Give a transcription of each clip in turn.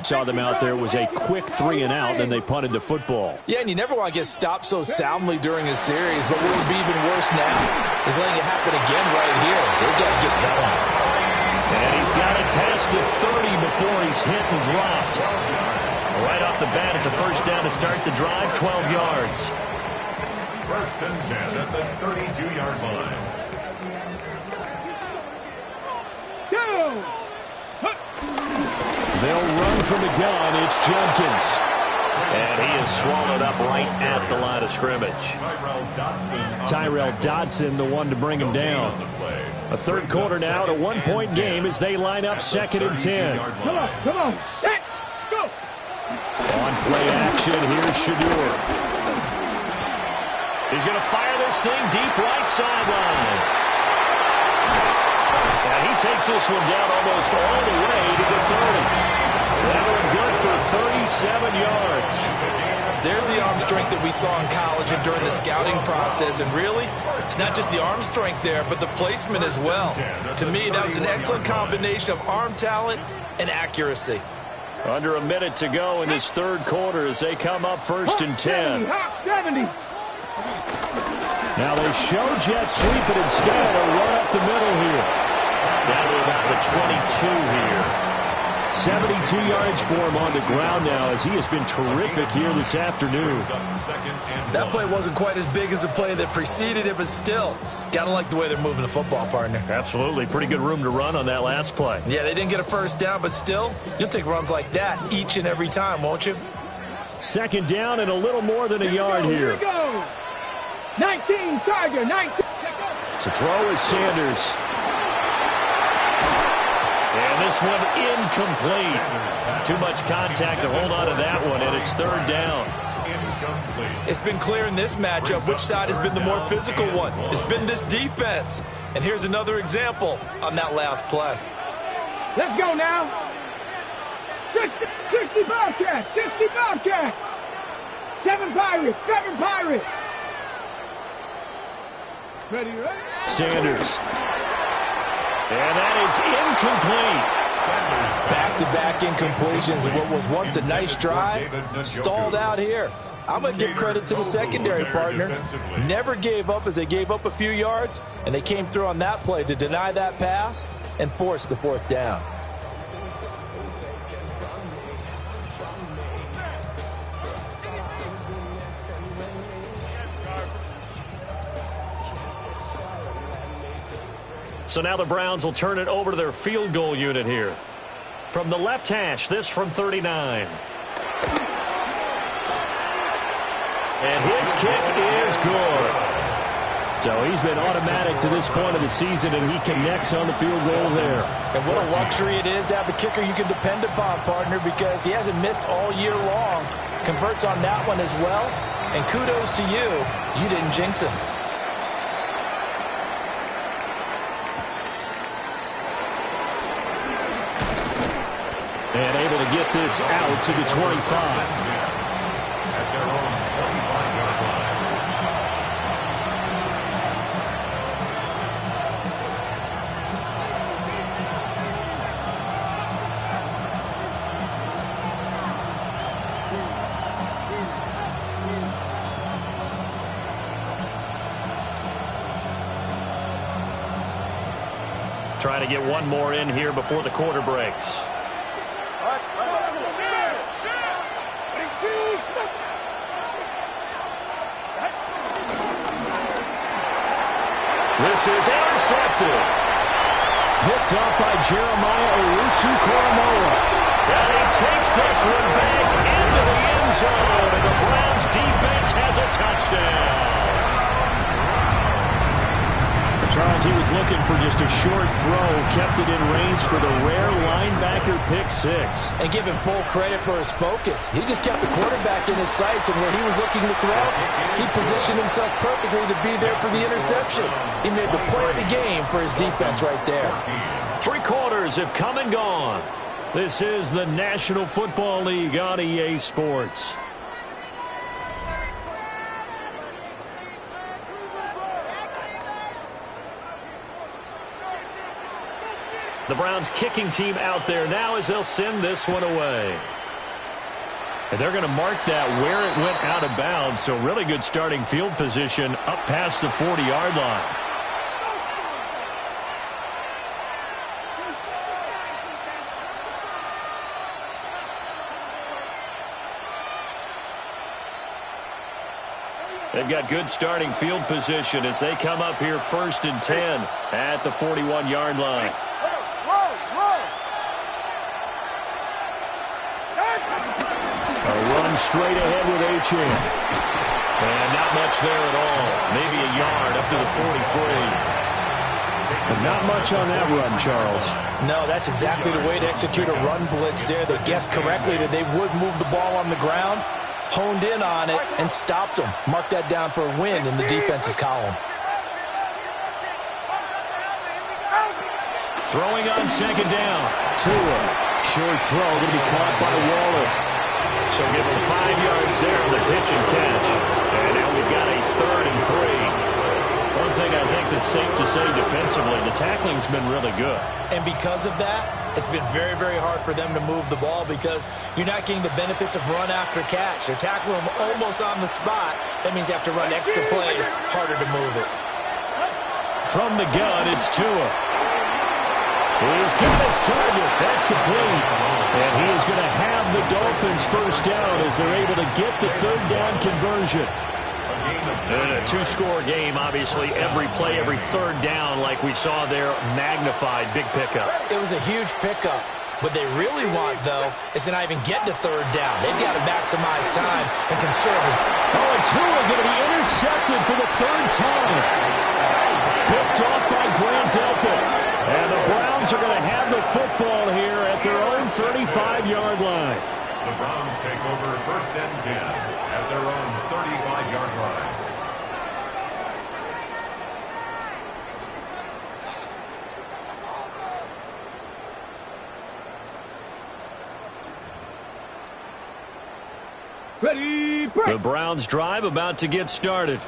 Saw them out there. It was a quick 3 and out, and they punted the football. Yeah, and you never want to get stopped so soundly during a series, but what would be even worse now is letting it happen again right here. They've got to get going. And he's got it past the 30 before he's hit and dropped. Right off the bat, it's a first down to start the drive, 12 yards. First and 10 at the 32-yard line. They'll run from the gun. It's Jenkins. And he is swallowed up right at the line of scrimmage. Tyrel Dodson, the one to bring him down. A third quarter now, a 1-point game as they line up 2nd and 10. Come on, set, go. On play action, here's Shedeur. He's going to fire this thing deep right sideline. And he takes this one down almost all the way to the 30. That one good for 37 yards. There's the arm strength that we saw in college and during the scouting process. And really, it's not just the arm strength there, but the placement as well. To me, that was an excellent combination of arm talent and accuracy. Under a minute to go in this third quarter as they come up 1st and 10. 70. Now they show jet sweep, but instead a run up the middle here. Down to about the 22 here. 72 yards for him on the ground now as he has been terrific here this afternoon. That play wasn't quite as big as the play that preceded it, but still, got to like the way they're moving the football, partner. Absolutely. Pretty good room to run on that last play. Yeah, they didn't get a first down, but still, you'll take runs like that each and every time, won't you? 2nd down and a little more than a yard here. Here we go. 19, Tiger, 19. To throw is Sanders. And this one incomplete. Too much contact to hold on to that one, and it's 3rd down. It's been clear in this matchup which side has been the more physical one. It's been this defense. And here's another example on that last play. Let's go now. 60 Bobcats, 60 Bobcats. 7 Pirates, 7 Pirates. Ready? Sanders. And that is incomplete. Back-to-back incompletions of what was once a nice drive, stalled out here. I'm going to give credit to the secondary partner. Never gave up as they gave up a few yards, and they came through on that play to deny that pass and force the 4th down. So now the Browns will turn it over to their field goal unit here. From the left hash, this from 39. And his kick is good. So he's been automatic to this point of the season, and he connects on the field goal there. And what a luxury it is to have a kicker you can depend upon, partner, because he hasn't missed all year long. Converts on that one as well. And kudos to you. You didn't jinx him. And able to get this out to the 25. Trying to get one more in here before the quarter breaks. This is intercepted. Picked up by Jeremiah Owusu-Koramoah. And he takes this one back into the end zone. And the Browns defense has a touchdown. Charles, he was looking for just a short throw, kept it in range for the rare linebacker pick 6. And give him full credit for his focus. He just kept the quarterback in his sights, and where he was looking to throw, he positioned himself perfectly to be there for the interception. He made the play of the game for his defense right there. 3 quarters have come and gone. This is the National Football League on EA Sports. The Browns kicking team out there now as they'll send this one away. And they're going to mark that where it went out of bounds. So really good starting field position up past the 40-yard line. They've got good starting field position as they come up here 1st and 10 at the 41-yard line. A run straight ahead with Achane. And not much there at all. Maybe a yard up to the 43. But not much on that run, Charles. No, that's exactly the way to execute a run blitz there. They guessed correctly that they would move the ball on the ground, honed in on it, and stopped them. Mark that down for a win in the defense's column. Throwing on 2nd down. Tua. Short throw going to be caught by Waller. So give him 5 yards there on the pitch and catch. And now we've got a 3rd and 3. One thing I think that's safe to say defensively, the tackling's been really good. And because of that, it's been very, very hard for them to move the ball because you're not getting the benefits of run after catch. They're tackling them almost on the spot. That means you have to run extra plays, harder to move it. From the gun, it's Tua. He's got his target. That's complete. And he is going to have the Dolphins first down as they're able to get the 3rd down conversion. A 2-score game, obviously. Every play, every 3rd down, like we saw there, magnified. Big pickup. It was a huge pickup. What they really want, though, is to not even get to 3rd down. They've got to maximize time and conserve his... Oh, and Tua going to be intercepted for the 3rd time. Picked off by Grant Delpit. And the Browns are going to have the football here at their own 35-yard line. The Browns take over 1st and 10 at their own 35-yard line. Ready, break. The Browns drive about to get started.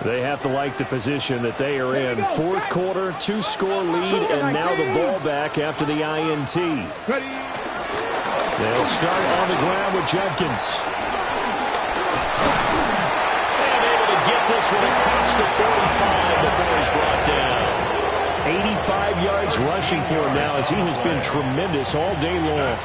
They have to like the position that they are in. 4th quarter, 2-score lead, and now the ball back after the INT. Ready. They'll start on the ground with Jenkins. And able to get this one across the 45 before he's brought down. 85 yards rushing for him now as he has been tremendous all day long.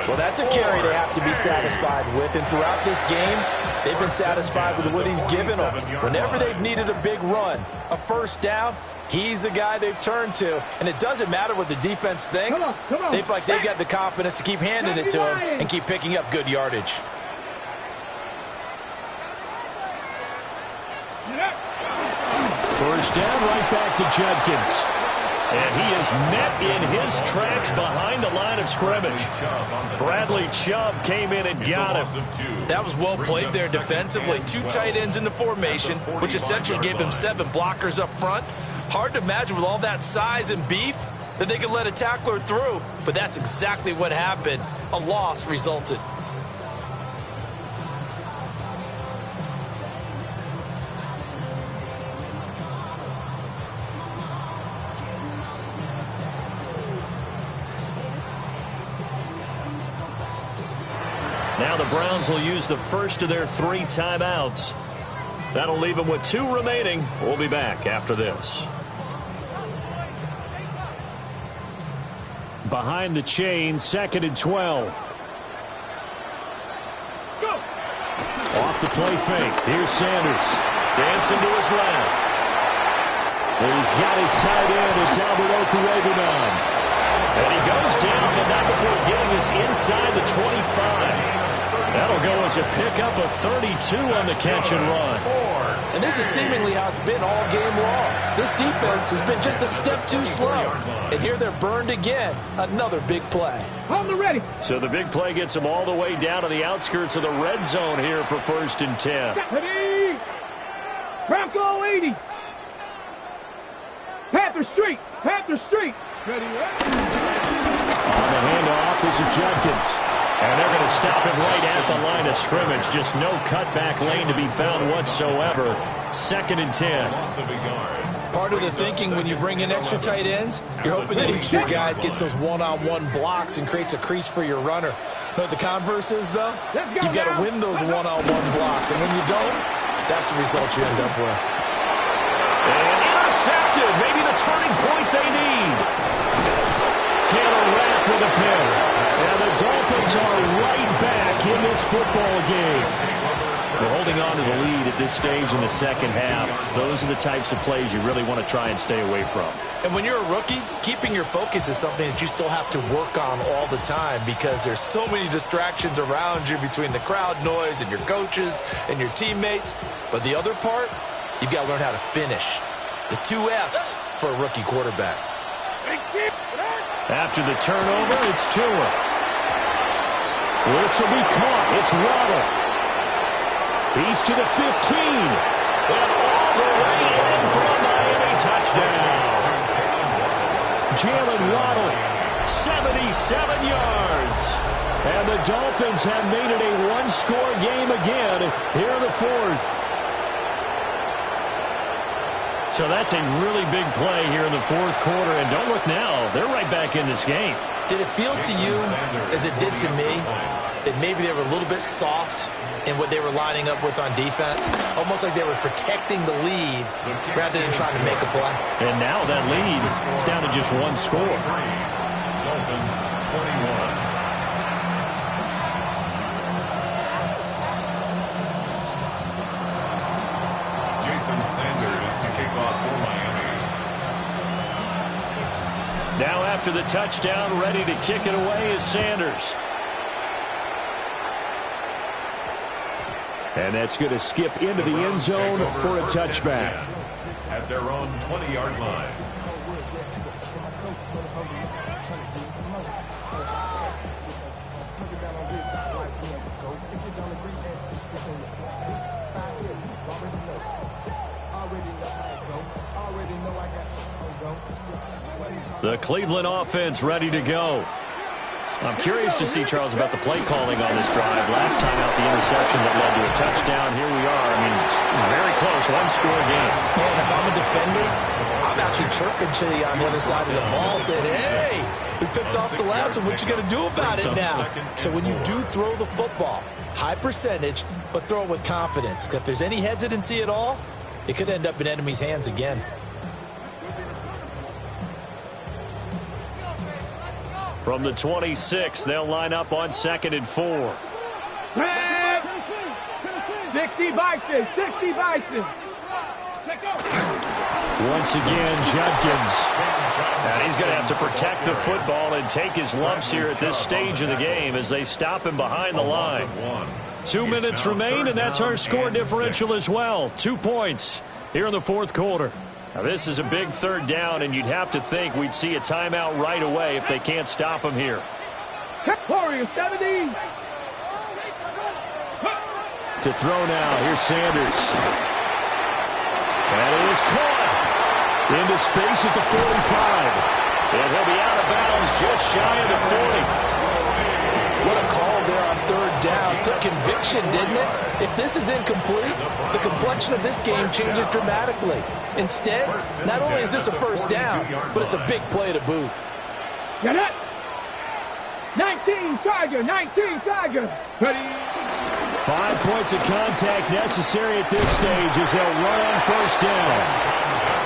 Well, that's a carry they have to be satisfied with. And throughout this game, they've been satisfied with what he's given them. Whenever they've needed a big run, a 1st down, he's the guy they've turned to. And it doesn't matter what the defense thinks. Come on. They feel like they've got the confidence to keep handing it to him and keep picking up good yardage. First down, right back to Jenkins. And he is met in his tracks behind the line of scrimmage. Bradley Chubb came in and got him. That was well played there defensively. 2 tight ends in the formation, which essentially gave him 7 blockers up front. Hard to imagine with all that size and beef that they could let a tackler through, but that's exactly what happened. A loss resulted. Now the Browns will use the first of their 3 timeouts. That'll leave them with 2 remaining. We'll be back after this. Behind the chain, 2nd and 12. Go. Off the play fake. Here's Sanders. Dancing to his left. He's got his tight end. It's Albert Okwuegbunam. And he goes down, but not before getting us inside the 25. That'll go as a pickup of 32 on the catch and run. And this is seemingly how it's been all game long. This defense has been just a step too slow. And here they're burned again. Another big play. On the ready. So the big play gets them all the way down to the outskirts of the red zone here for 1st and 10. Ready. Bronco 80. Panther Street. Panther Street. Ready. On the handoff, this is Jenkins. And they're going to stop him right at the line of scrimmage. Just no cutback lane to be found whatsoever. 2nd and 10. Loss of a yard. Part of the thinking when you bring in extra tight ends, you're hoping that each of your guys gets those one-on-one blocks and creates a crease for your runner. But the converse is, though, you've got to win those one-on-one blocks. And when you don't, that's the result you end up with. And intercepted. Maybe the turning point they need. Taylor Rapp with a pick. And the Dolphins are right back in this football game. We're holding on to the lead at this stage in the second half. Those are the types of plays you really want to try and stay away from. And when you're a rookie, keeping your focus is something that you still have to work on all the time because there's so many distractions around you between the crowd noise and your coaches and your teammates. But the other part, you've got to learn how to finish. It's the 2 F's for a rookie quarterback. After the turnover, it's Tua. This will be caught. It's Waddle. He's to the 15. And all the way in for a Miami touchdown. Jalen Waddle, 77 yards. And the Dolphins have made it a one-score game again here in the fourth. So that's a really big play here in the fourth quarter. And don't look now, they're right back in this game. Did it feel to you, as it did to me, that maybe they were a little bit soft in what they were lining up with on defense? Almost like they were protecting the lead rather than trying to make a play. And now that lead is down to just one score. Dolphins 21. Jason Sanders to kick off for Miami. Now after the touchdown, ready to kick it away is Sanders. And that's going to skip into the end zone for a touchback. At their own 20-yard line. The Cleveland offense ready to go. I'm curious to see, Charles, about the play calling on this drive. Last time out, the interception that led to a touchdown. Here we are. I mean, it's very close, one-score game. And if I'm a defender, I'm actually chirping to you on the other side of the ball, saying, hey, we picked off the last one. What you going to do about it now? So when you do throw the football, high percentage, but throw it with confidence. Because if there's any hesitancy at all, it could end up in enemy's hands again. From the 26, they'll line up on 2nd and 4. 60 Bison, 60 Bison. Once again, Judkins. And he's going to have to protect the football and take his lumps here at this stage of the game as they stop him behind the line. 2 minutes remain, and that's our score differential as well. 2 points here in the fourth quarter. Now, this is a big third down, and you'd have to think we'd see a timeout right away if they can't stop him here. Warriors 70. To throw now, here's Sanders. And it is caught into space at the 45. And he'll be out of bounds just shy of the 40. What a call there on third down. Took conviction, didn't it? If this is incomplete, the complexion of this game changes dramatically. Instead, not only is this a first down, but it's a big play to boot. Get it. 19 Tiger, 19 Tiger. Ready. 5 points of contact necessary at this stage as they'll run on first down.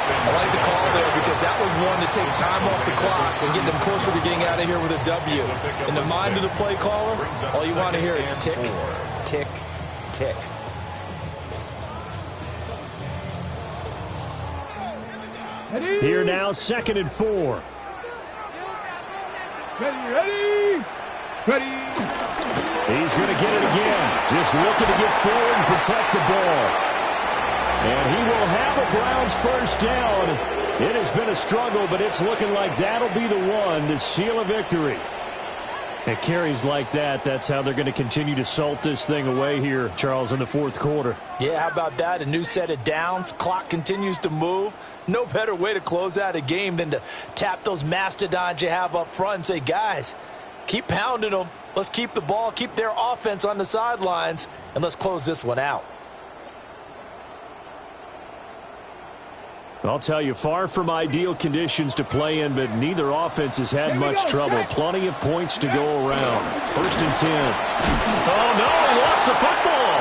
I like the call there because that was one to take time off the clock and get them closer to getting out of here with a W. In the mind of the play caller, all you want to hear is tick, tick, tick. Here now, 2nd and 4. Ready. He's going to get it again. Just looking to get forward and protect the ball. And he will have a Browns first down. It has been a struggle, but it's looking like that'll be the one to seal a victory. And carries like that, that's how they're going to continue to salt this thing away here, Charles, in the fourth quarter. Yeah, how about that? A new set of downs. Clock continues to move. No better way to close out a game than to tap those mastodons you have up front and say, guys, keep pounding them. Let's keep the ball, keep their offense on the sidelines, and let's close this one out. I'll tell you, far from ideal conditions to play in, but neither offense has had much trouble. Plenty of points to go around. 1st and 10. Oh, no, he lost the football.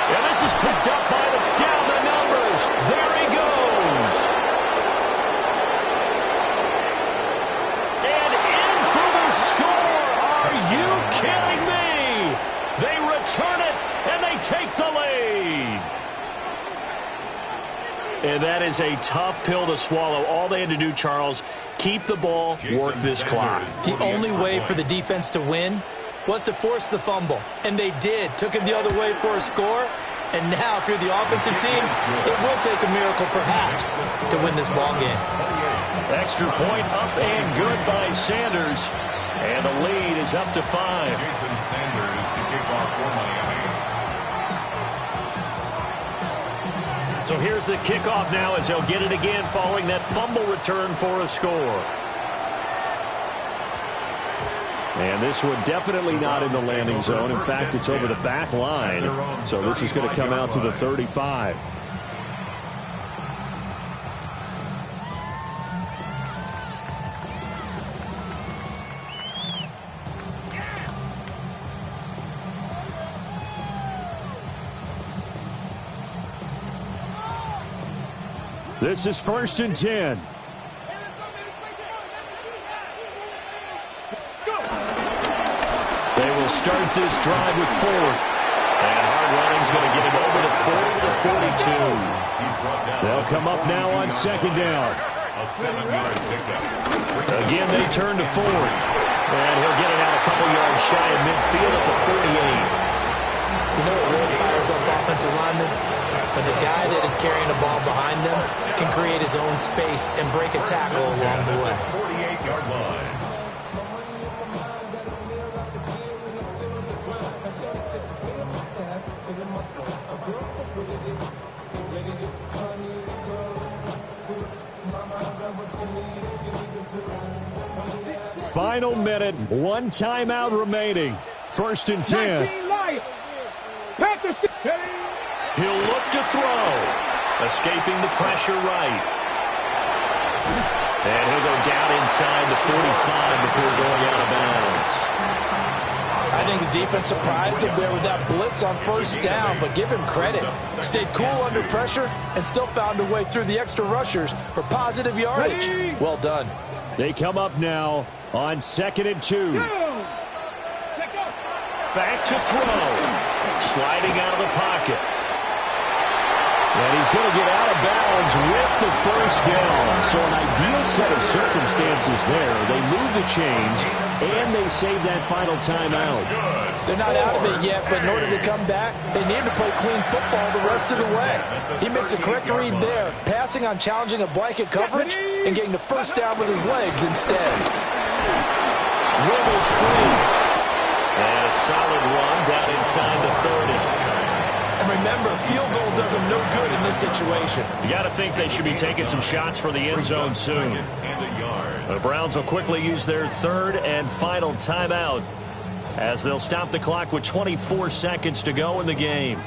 And this is picked up by down the numbers. There he goes. And in for the score. Are you kidding me? They return it, and they take the lead. And that is a tough pill to swallow. All they had to do, Charles, keep the ball, work this clock. The only way for the defense to win was to force the fumble. And they did. Took it the other way for a score. And now, if you're the offensive team, it will take a miracle, perhaps, to win this ball game. Extra point up and good by Sanders. And the lead is up to 5. Jason Sanders to kick off for Miami. So here's the kickoff now as he'll get it again following that fumble return for a score. And this one definitely not in the landing zone. In fact, it's over the back line. So this is going to come out to the 35. This is 1st and 10. They will start this drive with Ford. And hard running's going to get him over the 40 to 42. They'll come up now on 2nd down. A 7-yard pickup. Again, they turn to Ford. And he'll get it out a couple yards shy of midfield at the 48. You know what really fires up offensive linemen? When the guy that is carrying the ball behind them can create his own space and break a tackle along the way. 48-yard line. Final minute, 1 timeout remaining. 1st and 10. He'll look to throw. Escaping the pressure right. And he'll go down inside the 45 before going out of bounds. I think the defense surprised him there with that blitz on 1st down, but give him credit. Stayed cool under pressure and still found a way through the extra rushers for positive yardage. Well done. They come up now on 2nd and 2. Back to throw. Sliding out of the pocket. And he's going to get out of bounds with the 1st down. So an ideal set of circumstances there. They move the chains, and they save that final timeout. They're not out of it yet, but in order to come back, they need to play clean football the rest of the way. He makes the correct read there, passing on challenging a blanket coverage and getting the 1st down with his legs instead. Wibbles free. And a solid run down inside the 30. And remember, field goal does them no good in this situation. You got to think they should be taking some shots for the end zone soon. The Browns will quickly use their 3rd and final timeout as they'll stop the clock with 24 seconds to go in the game.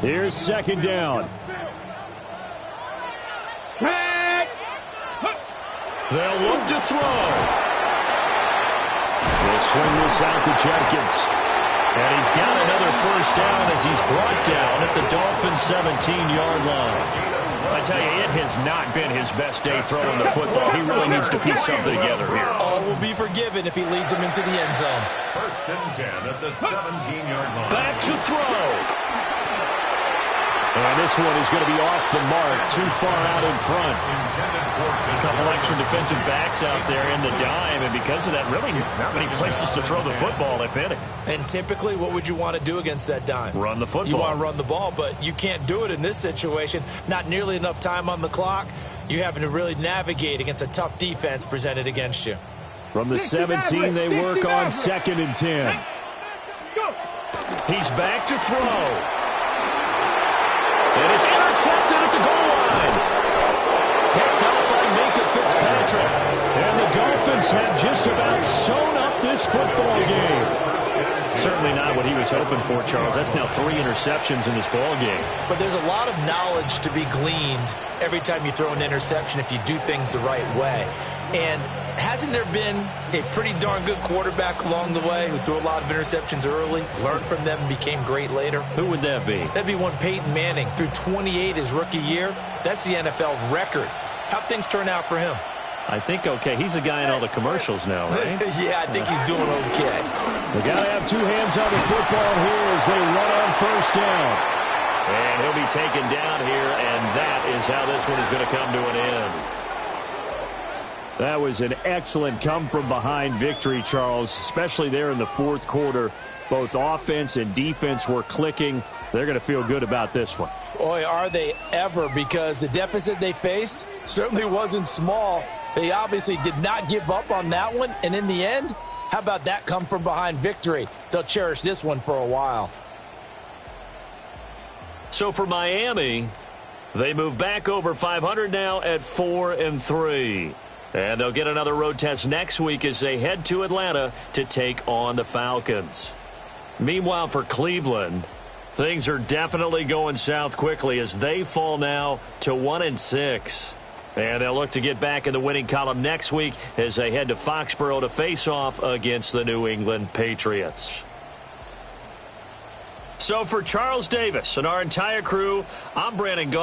Here's 2nd down. They'll look to throw. They'll swing this out to Jenkins. And he's got another 1st down as he's brought down at the Dolphins' 17-yard line. I tell you, it has not been his best day throwing the football. He really needs to piece something together here. All will be forgiven if he leads him into the end zone. 1st and 10 at the 17-yard line. Back to throw. And this one is going to be off the mark, too far out in front. A couple extra defensive backs out there in the dime, and because of that, really not many places to throw the football, if any. And typically, what would you want to do against that dime? Run the football. You want to run the ball, but you can't do it in this situation. Not nearly enough time on the clock. You're having to really navigate against a tough defense presented against you. From the 17, they work on 2nd and 10. He's back to throw. And it's intercepted at the goal line. Picked up by Minkah Fitzpatrick. And the Dolphins have just about sewn up this football game. Certainly not what he was hoping for, Charles. That's now 3 interceptions in this ball game. But there's a lot of knowledge to be gleaned every time you throw an interception if you do things the right way. And hasn't there been a pretty darn good quarterback along the way who threw a lot of interceptions early, learned from them, and became great later? Who would that be? That'd be one Peyton Manning. Threw 28 his rookie year. That's the NFL record. How'd things turn out for him? I think okay. He's a guy in all the commercials now, right? Yeah, I think he's doing okay. They got to have 2 hands on the football here as they run on first down. And he'll be taken down here, and that is how this one is going to come to an end. That was an excellent come-from-behind victory, Charles, especially there in the fourth quarter. Both offense and defense were clicking. They're going to feel good about this one. Boy, are they ever, because the deficit they faced certainly wasn't small. They obviously did not give up on that one, and in the end, how about that come-from-behind victory? They'll cherish this one for a while. So for Miami, they move back over 500 now at 4-3. And they'll get another road test next week as they head to Atlanta to take on the Falcons. Meanwhile, for Cleveland, things are definitely going south quickly as they fall now to 1-6. And they'll look to get back in the winning column next week as they head to Foxborough to face off against the New England Patriots. So for Charles Davis and our entire crew, I'm Brandon Gaudin.